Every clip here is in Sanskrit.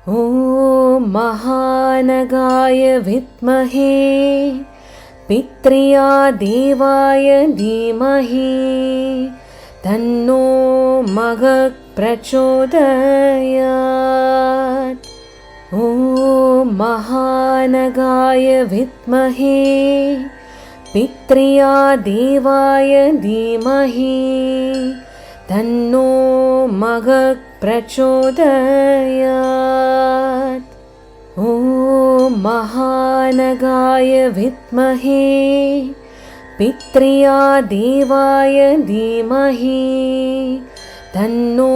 ॐ महानगाय विद्महे पित्र्या देवाय धीमहि तन्नो मघः प्रचोदयात्। ॐ महानगाय विद्महे पित्र्या देवाय धीमहि तन्नो मघः प्रचोदयात्। ॐ महानगाय विद्महे पित्र्या देवाय धीमहि तन्नो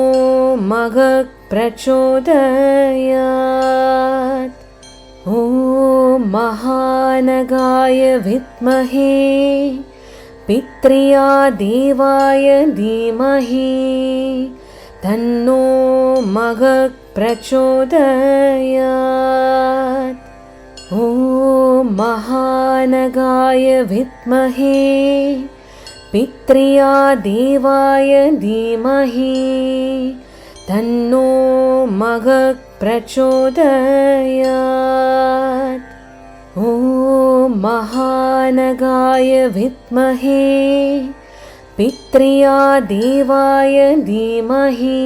मघः प्रचोदयात्। ॐ महानगाय विद्महे पित्र्या देवाय धीमहि तन्नो मघः प्रचोदयात्। ॐ महानगाय विद्महे पित्र्या देवाय धीमहि तन्नो मघः प्रचोदयात्। ॐ महानगाय विद्महे पित्र्या देवाय धीमहि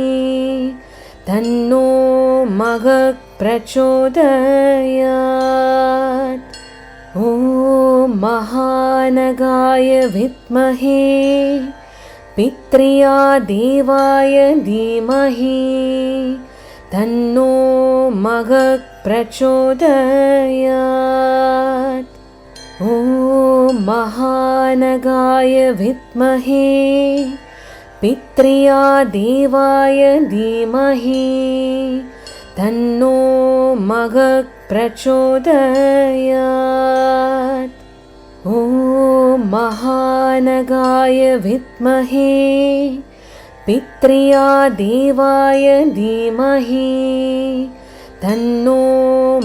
तन्नो मघः प्रचोदयात्। ॐ महानगाय विद्महे पित्र्या देवाय धीमहि तन्नो मघः प्रचोदयात्। ॐ महानगाय विद्महे पित्र्या देवाय धीमहि तन्नो मघः प्रचोदयात्। ॐ महानगाय विद्महे पित्र्या देवाय धीमहि तन्नो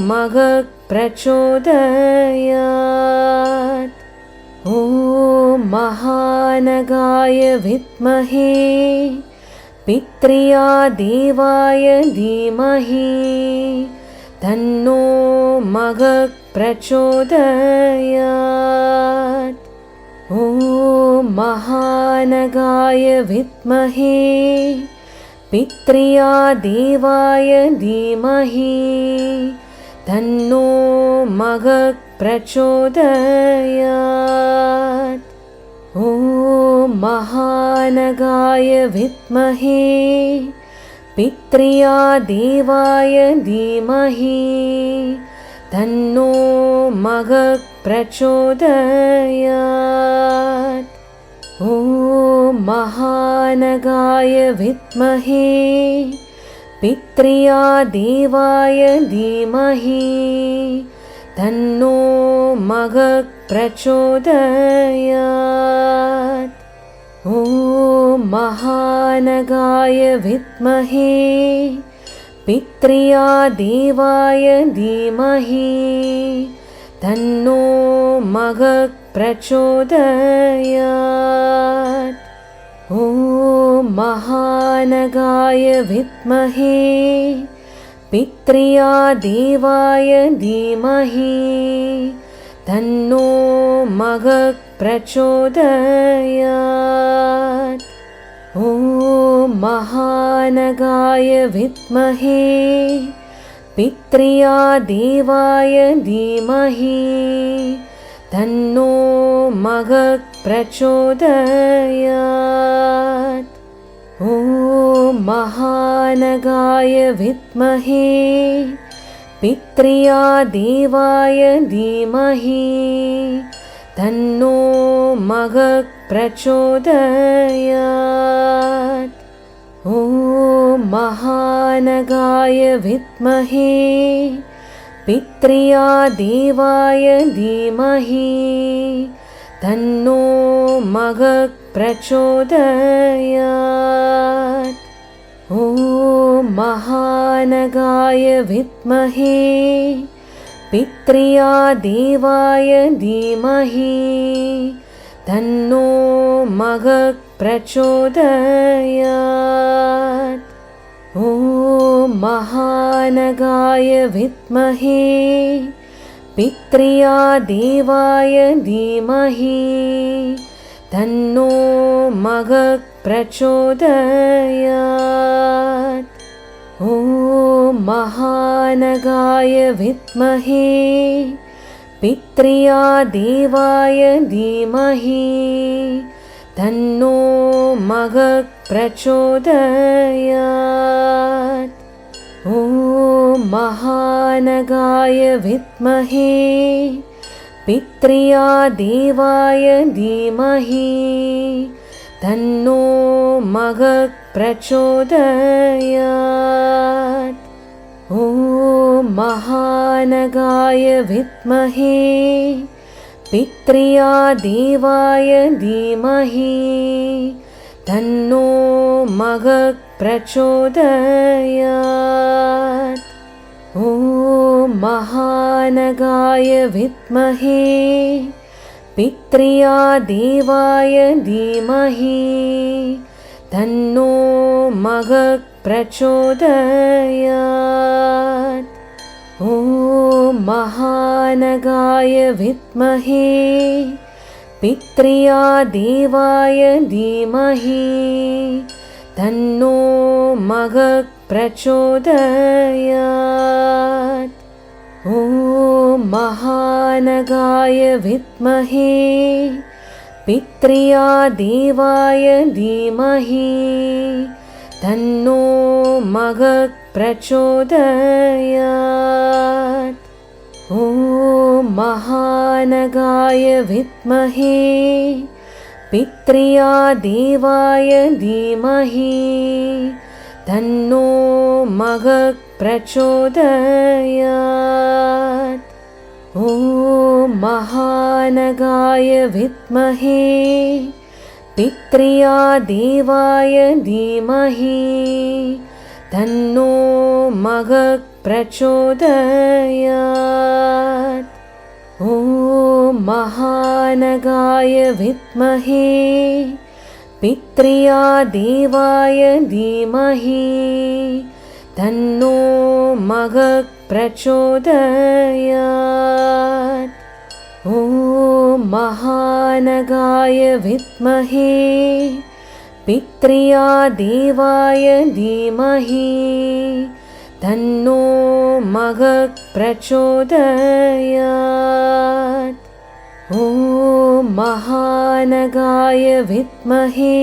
मघः प्रचोदयात्। ॐ महानगाय विद्महे पित्र्या देवाय धीमहि तन्नो मघः प्रचोदयात्। ॐ महानगाय विद्महे पित्र्या देवाय धीमहि तन्नो मघः प्रचोदयात्। ॐ महानगाय विद्महे पित्र्या देवाय धीमहि तन्नो मघः प्रचोदयात्। ॐ महानगाय विद्महे पित्र्या देवाय धीमहि तन्नो मघः प्रचोदयात्। ॐ महानगाय विद्महे पित्र्या देवाय धीमहि तन्नो मघः प्रचोदयात्। ॐ महानगाय विद्महे पित्र्या देवाय धीमहि तन्नो मघः प्रचोदयात्। ॐ महानगाय विद्महे पित्र्या देवाय धीमहि तन्नो मघः प्रचोदयात्। ॐ महानगाय विद्महे पित्र्या देवाय धीमहि तन्नो मघः प्रचोदयात्। ॐ महानगाय विद्महे पित्र्या देवाय धीमहि तन्नो मघः प्रचोदयात्। ॐ महानगाय विद्महे पित्र्या देवाय धीमहि तन्नो मघः प्रचोदयात्। ॐ महानगाय महानगाय विद्महे पित्र्या देवाय धीमहि तन्नो मघः प्रचोदयात्। ॐ महानगाय विद्महे पित्र्या देवाय धीमहि तन्नो मघः प्रचोदयात्। ॐ महानगाय विद्महे पित्र्या देवाय धीमहि तन्नो मघः प्रचोदयात्। ॐ महानगाय विद्महे पित्र्या देवाय धीमहि तन्नो मघः प्रचोदयात्। ॐ महानगाय विद्महे पित्र्या देवाय धीमहि तन्नो मघः प्रचोदयात्। ॐ महानगाय विद्महे पित्र्या देवाय धीमहि तन्नो मघः प्रचोदयात्। ॐ महानगाय विद्महे पित्र्या देवाय धीमहि तन्नो मघः प्रचोदयात्। ॐ महानगाय विद्महे पित्र्या देवाय धीमहि तन्नो मघः प्रचोदयात्। ॐ महानगाय विद्महे पित्र्या देवाय धीमहि तन्नो मघः प्रचोदयात्। ॐ महानगाय विद्महे पित्र्या देवाय धीमहि तन्नो मघः प्रचोदयात्। ॐ महानगाय विद्महे पित्र्या देवाय धीमहि तन्नो मघः प्रचोदयात्। ॐ महानगाय विद्महे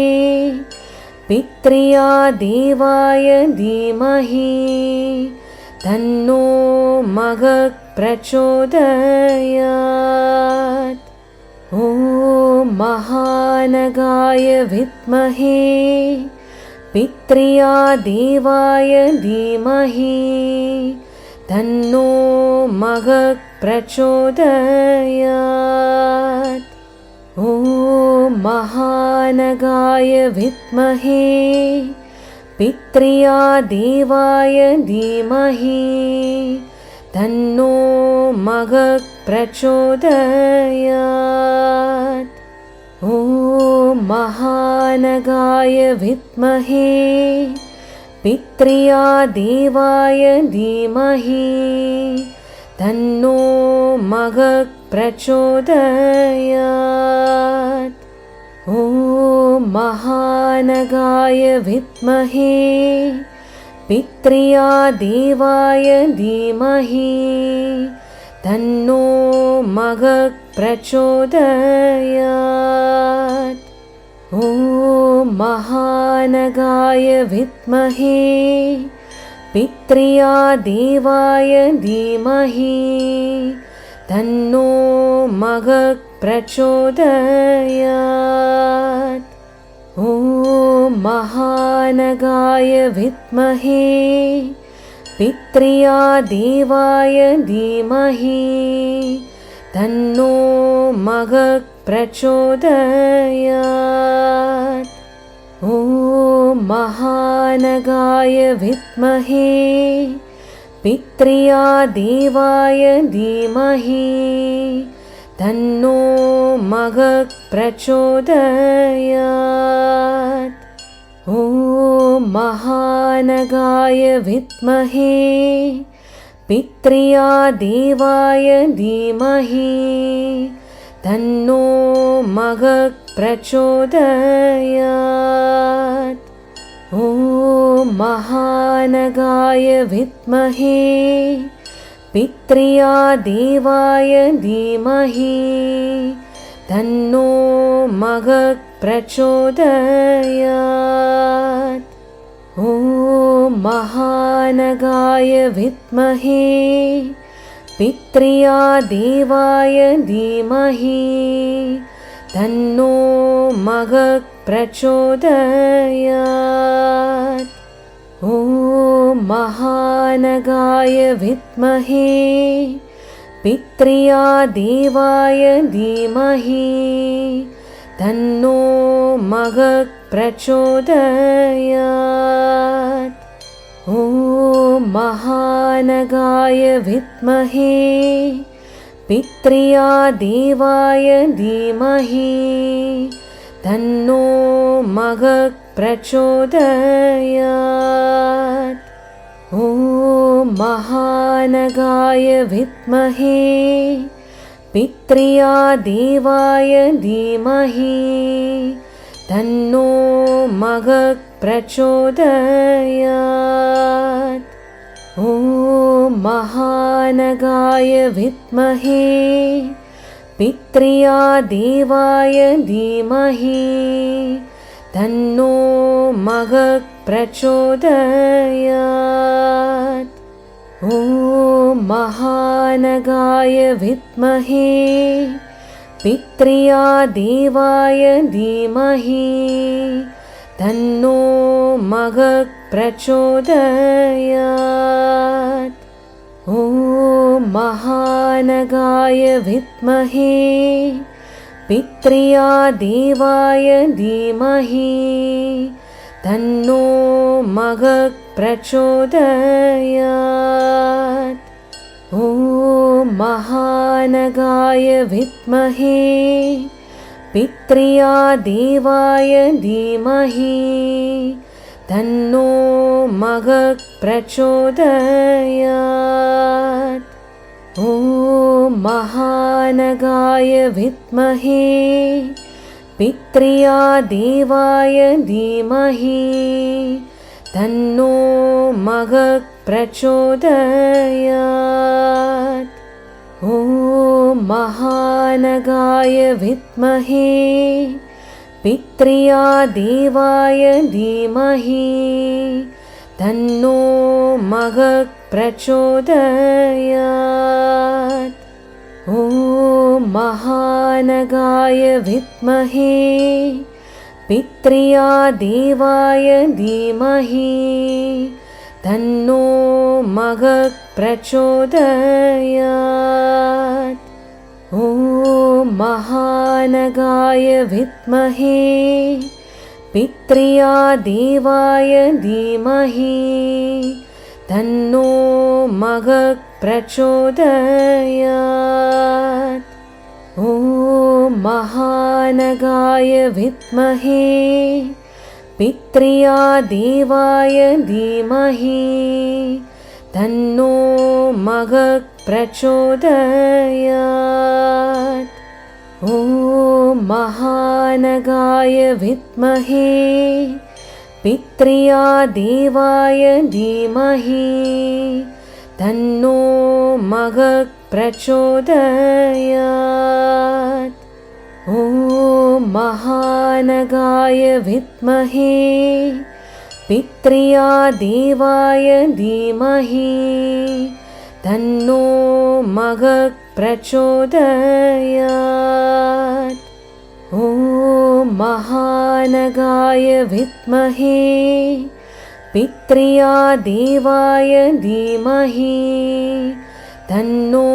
पित्र्या देवाय धीमहि तन्नो मघः प्रचोदयात्। ॐ महानगाय विद्महे पित्र्या देवाय धीमहि तन्नो मघः प्रचोदयात्। ॐ महानगाय विद्महे पित्र्या देवाय धीमहि तन्नो मघः प्रचोदयात्। ॐ महानगाय विद्महे पित्र्या देवाय धीमहि तन्नो मघः प्रचोदयात्। ॐ महानगाय विद्महे पित्र्या देवाय धीमहि तन्नो मघः प्रचोदयात्। ॐ महानगाय विद्महे पित्र्या देवाय धीमहि तन्नो मघः प्रचोदयात्। ॐ महानगाय विद्महे पित्र्या देवाय धीमहि तन्नो मघः प्रचोदयात्। ॐ महानगाय विद्महे पित्र्या देवाय धीमहि तन्नो मघः प्रचोदयात्। ॐ ॐ महानगाय विद्महे पित्र्या देवाय धीमहि तन्नो मगः प्रचोदयात्। ॐ महानगाय विद्महे पित्र्या देवाय धीमहि तन्नो मगः प्रचोदयात्। ॐ महानगाय विद्महे पित्र्या देवाय धीमहि तन्नो मगः प्रचोदयात्। ॐ महानगाय विद्महे पित्र्या देवाय धीमहि तन्नो मगः प्रचोदयात्। ॐ महानगाय विद्महे पित्र्या देवाय धीमहि तन्नो मगः प्रचोदयात्। ॐ महानगाय विद्महे पित्र्या देवाय धीमहि तन्नो मगः प्रचोदयात्। ॐ महानगाय विद्महे पित्र्या देवाय धीमहि तन्नो मगः प्रचोदयात्। ॐ महानगाय विद्महे पित्र्या देवाय धीमहि तन्नो मगः प्रचोदयात्। ॐ महानगाय विद्महे पित्र्या देवाय धीमहि तन्नो मगः प्रचोदयात्। ॐ महानगाय विद्महे पित्र्या देवाय धीमहि तन्नो मगः प्रचोदयात्। ॐ महानगाय विद्महे पित्र्या देवाय धीमहि तन्नो मगः प्रचोदयात्। ॐ महानगाय विद्महे पित्र्या देवाय धीमहि तन्नो मगः प्रचोदयात्। ॐ महानगाय विद्महे पित्र्या देवाय धीमहि तन्नो मगः प्रचोदयात्। ॐ महानगाय विद्महे पित्र्या देवाय धीमहि तन्नो मगः प्रचोदयात्। ॐ महानगाय विद्महे पित्र्या देवाय धीमहि तन्नो मगः प्रचोदयात्। ॐ महानगाय विद्महे पित्र्या देवाय धीमहि तन्नो मगः प्रचोदयात्। ॐ महानगाय विद्महे पित्र्या देवाय धीमहि तन्नो मगः प्रचोदयात्। ॐ महानगाय विद्महे पित्र्या देवाय धीमहि तन्नो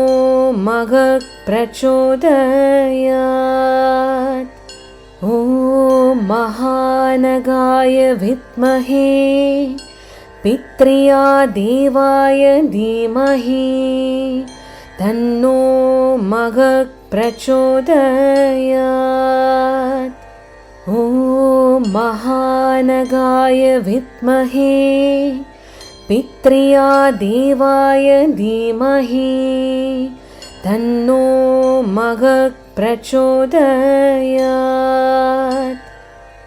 मगः प्रचोदयात्। ॐ महानगाय विद्महे पित्र्या देवाय धीमहि तन्नो मगः प्रचोदयात्। ॐ ॐ महानगाय विद्महे पित्र्या देवाय धीमहि तन्नो मगः प्रचोदयात्।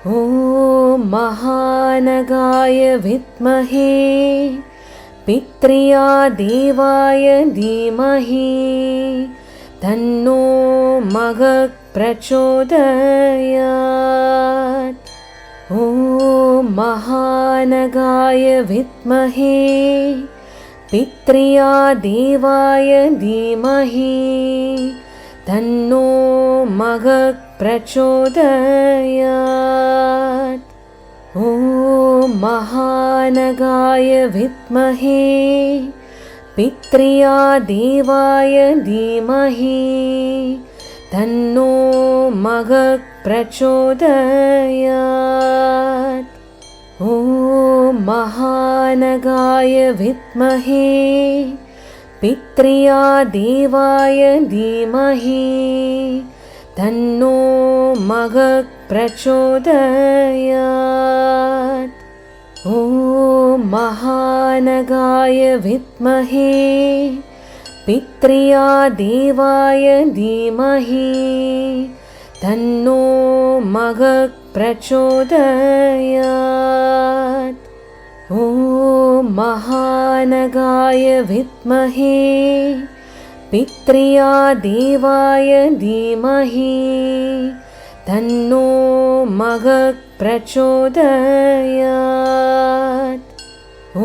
ॐ महानगाय विद्महे पित्र्या देवाय धीमहि तन्नो मगः प्रचोदयात्। ॐ महानगाय विद्महे पित्र्या देवाय धीमहि तन्नो मगः प्रचोदयात्। ॐ महानगाय विद्महे पित्र्या देवाय धीमहि तन्नो मगः प्रचोदयात्। ॐ महानगाय विद्महे पित्र्या देवाय धीमहि तन्नो मगः प्रचोदयात्। ॐ महानगाय विद्महे पित्र्या देवाय धीमहि तन्नो मगः प्रचोदयात्। ॐ महानगाय विद्महे पित्र्या देवाय धीमहि तन्नो मगः प्रचोदयात्। ॐ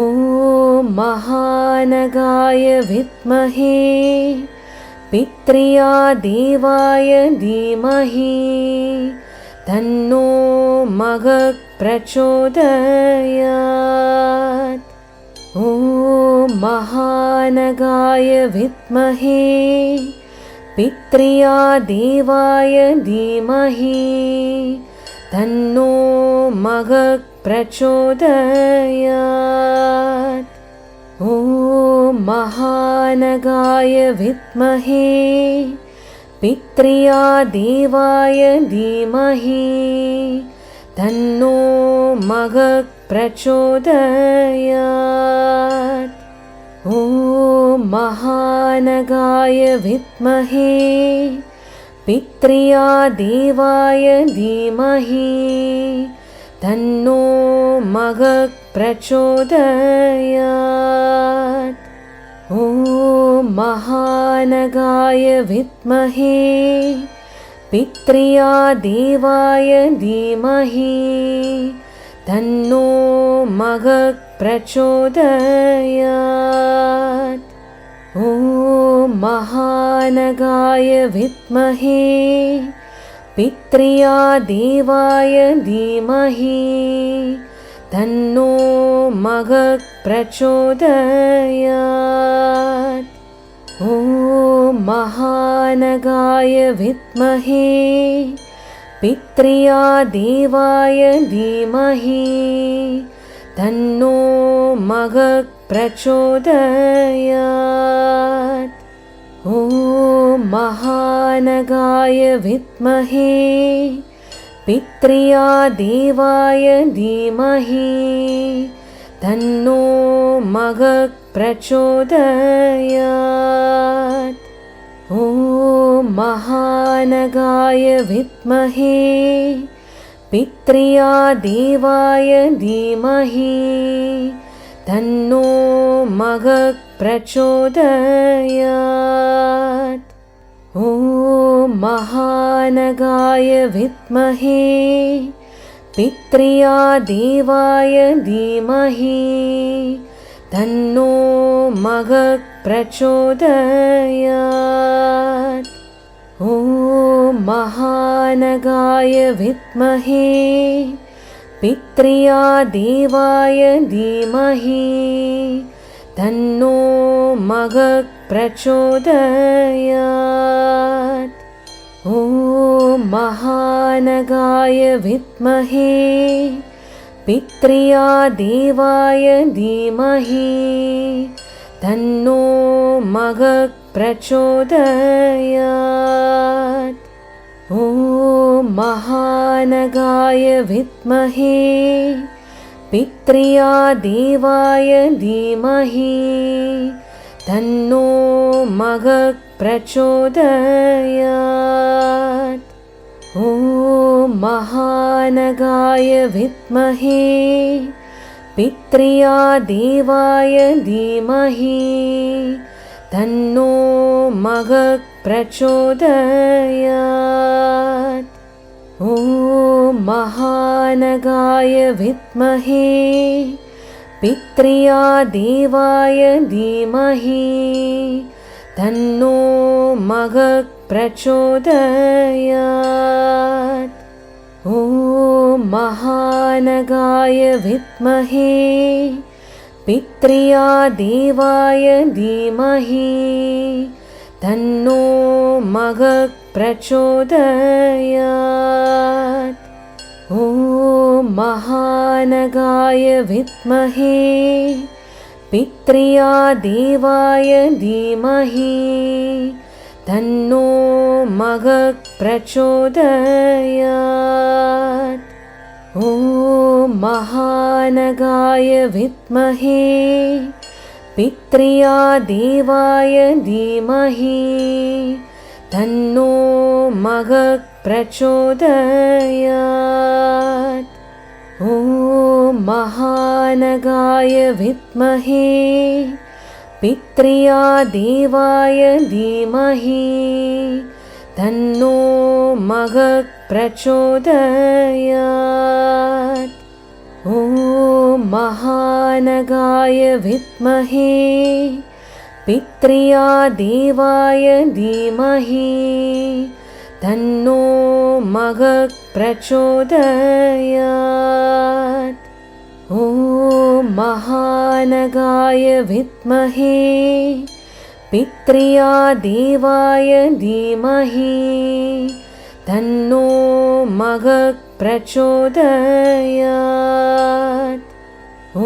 महानगाय विद्महे पित्र्या देवाय धीमहि तन्नो मगः प्रचोदयात्। ॐ महानगाय विद्महे पित्र्या देवाय धीमहि तन्नो मगः प्रचोदयात्। ॐ महानगाय विद्महे पित्र्या देवाय धीमहि तन्नो मगः प्रचोदयात्। ॐ महानगाय विद्महे पित्र्या देवाय धीमहि तन्नो मगः प्रचोदयात्। ॐ महानगाय विद्महे पित्र्या देवाय धीमहि तन्नो मगः प्रचोदयात्। ॐ महानगाय विद्महे पित्र्या देवाय धीमहि तन्नो मगः प्रचोदयात्। ॐ महानगाय विद्महे पित्र्या देवाय धीमहि तन्नो मगः प्रचोदयात्। ॐ महानगाय विद्महे पित्र्या देवाय धीमहि तन्नो मगः प्रचोदयात्। ॐ महानगाय विद्महे पित्र्या देवाय धीमहि तन्नो मगः प्रचोदयात्। ॐ महानगाय विद्महे पित्र्या देवाय धीमहि तन्नो मगः प्रचोदयात्। ॐ महानगाय विद्महे पित्र्या देवाय धीमहि तन्नो मगः प्रचोदयात्। ॐ महानगाय विद्महे पित्र्या देवाय धीमहि तन्नो मगः प्रचोदयात्। ॐ ॐ महानगाय विद्महे पित्र्या देवाय धीमहि तन्नो मगः प्रचोदयात्। ॐ महानगाय विद्महे पित्र्या देवाय धीमहि तन्नो मगः प्रचोदयात्। ॐ महानगाय विद्महे पित्र्या देवाय धीमहि तन्नो मगः प्रचोदयात्। ॐ महानगाय विद्महे पित्र्या देवाय धीमहि तन्नो मगः प्रचोदयात्। ॐ महानगाय विद्महे पित्र्या देवाय धीमहि तन्नो मगः प्रचोदयात्। ॐ महानगाय विद्महे पित्र्या देवाय धीमहि तन्नो मगः प्रचोदयात्। ॐ महानगाय विद्महे पित्र्या देवाय धीमहि तन्नो मगः प्रचोदयात्। ॐ महानगाय विद्महे पित्र्या देवाय धीमहि तन्नो मगः प्रचोदयात्। ॐ महानगाय विद्महे पित्र्या देवाय धीमहि तन्नो मगः प्रचोदयात्। ॐ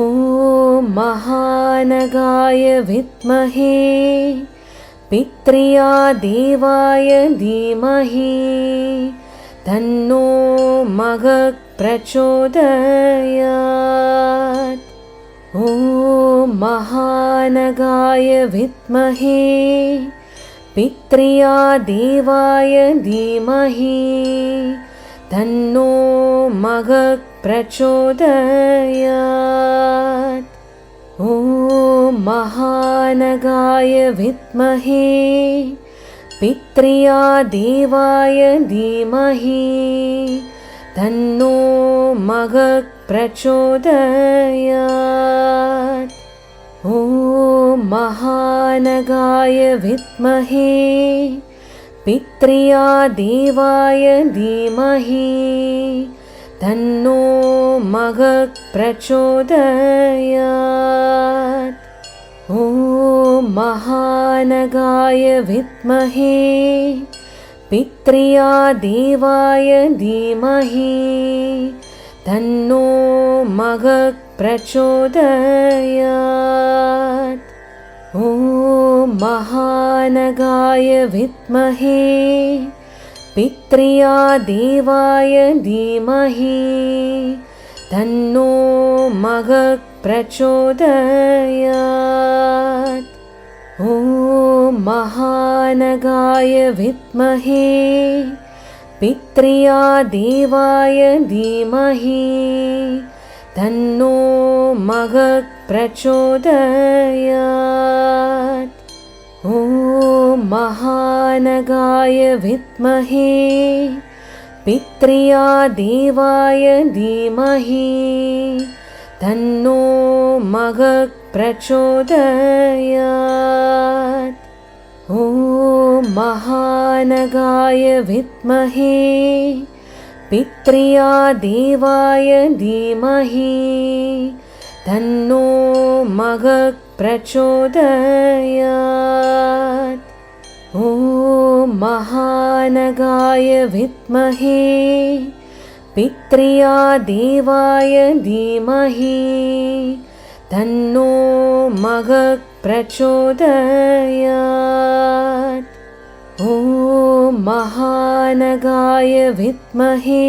महानगाय विद्महे पित्र्या देवाय धीमहि तन्नो मगः प्रचोदयात्। ॐ महानगाय विद्महे पित्र्या देवाय धीमहि तन्नो मगः प्रचोदयात्। ॐ महानगाय विद्महे पित्र्या देवाय धीमहि तन्नो मगः प्रचोदयात्। ॐ महानगाय विद्महे पित्र्या देवाय धीमहि तन्नो मगः प्रचोदयात्। ॐ महानगाय विद्महे पित्र्या देवाय धीमहि तन्नो मगः प्रचोदयात्। ॐ महानगाय विद्महे पित्र्या देवाय धीमहि तन्नो मगः प्रचोदयात्। ॐ महानगाय विद्महे पित्र्या देवाय धीमहि तन्नो मगः प्रचोदयात्। ॐ महानगाय विद्महे पित्र्या देवाय धीमहि तन्नो मगः प्रचोदयात्। ॐ महानगाय विद्महे पित्र्या देवाय धीमहि तन्नो मगः प्रचोदयात्। ॐ महानगाय विद्महे पित्र्या देवाय धीमहि तन्नो मगः प्रचोदयात्। ॐ ॐ महानगाय विद्महे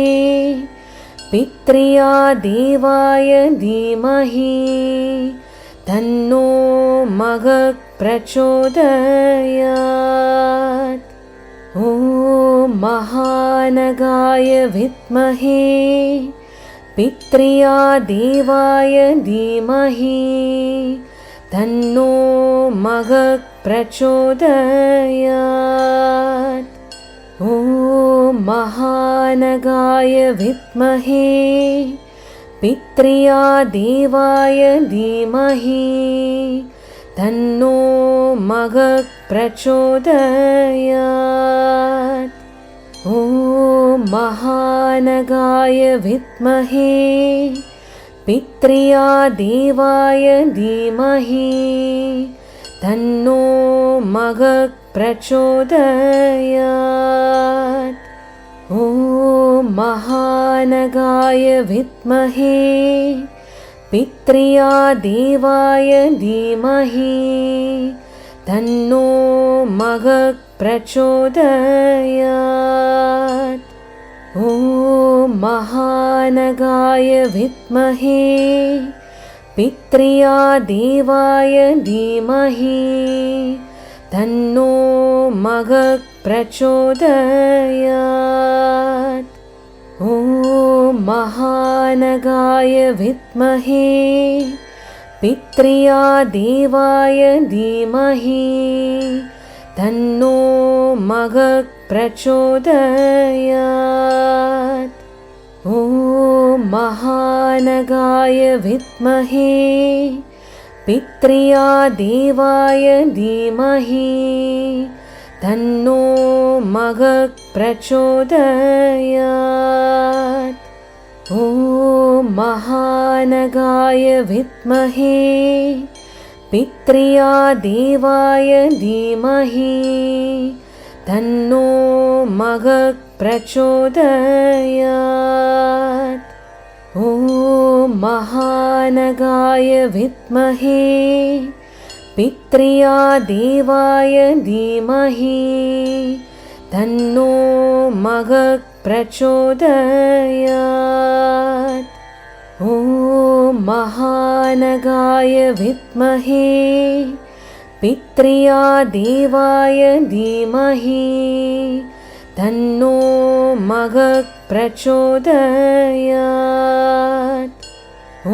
पित्र्या देवाय धीमहि तन्नो मगः प्रचोदयात्। ॐ महानगाय विद्महे पित्र्या देवाय धीमहि तन्नो मगः प्रचोदयात्। ॐ महानगाय विद्महे पित्र्या देवाय धीमहि तन्नो मगः प्रचोदयात्। ॐ महानगाय विद्महे पित्र्या देवाय धीमहि तन्नो मगः प्रचोदयात्। ॐ महानगाय विद्महे पित्र्या देवाय धीमहि तन्नो मगः प्रचोदयात्। ॐ महानगाय विद्महे पित्र्या देवाय धीमहि तन्नो मगः प्रचोदयात्। ॐ महानगाय विद्महे पित्र्या देवाय धीमहि तन्नो मगः प्रचोदयात्। ॐ महानगाय विद्महे पित्र्या देवाय धीमहि तन्नो मगः प्रचोदयात्। ॐ महानगाय विद्महे पित्र्या देवाय धीमहि तन्नो मगः प्रचोदयात्। ॐ महानगाय विद्महे पित्र्या देवाय धीमहि तन्नो मगः प्रचोदयात्। ॐ महानगाय विद्महे पित्र्या देवाय धीमहि तन्नो मगः प्रचोदयात्। ॐ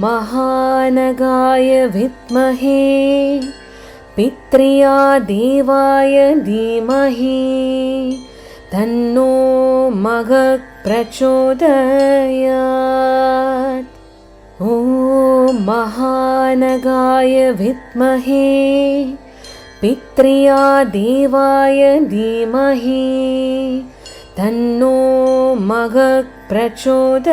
महानगाय विद्महे पित्र्या देवाय धीमहि तन्नो मगः प्रचोदयात्। ॐ महानगाय विद्महे पित्र्या देवाय धीमहि तन्नो मगः प्रचोदयात्।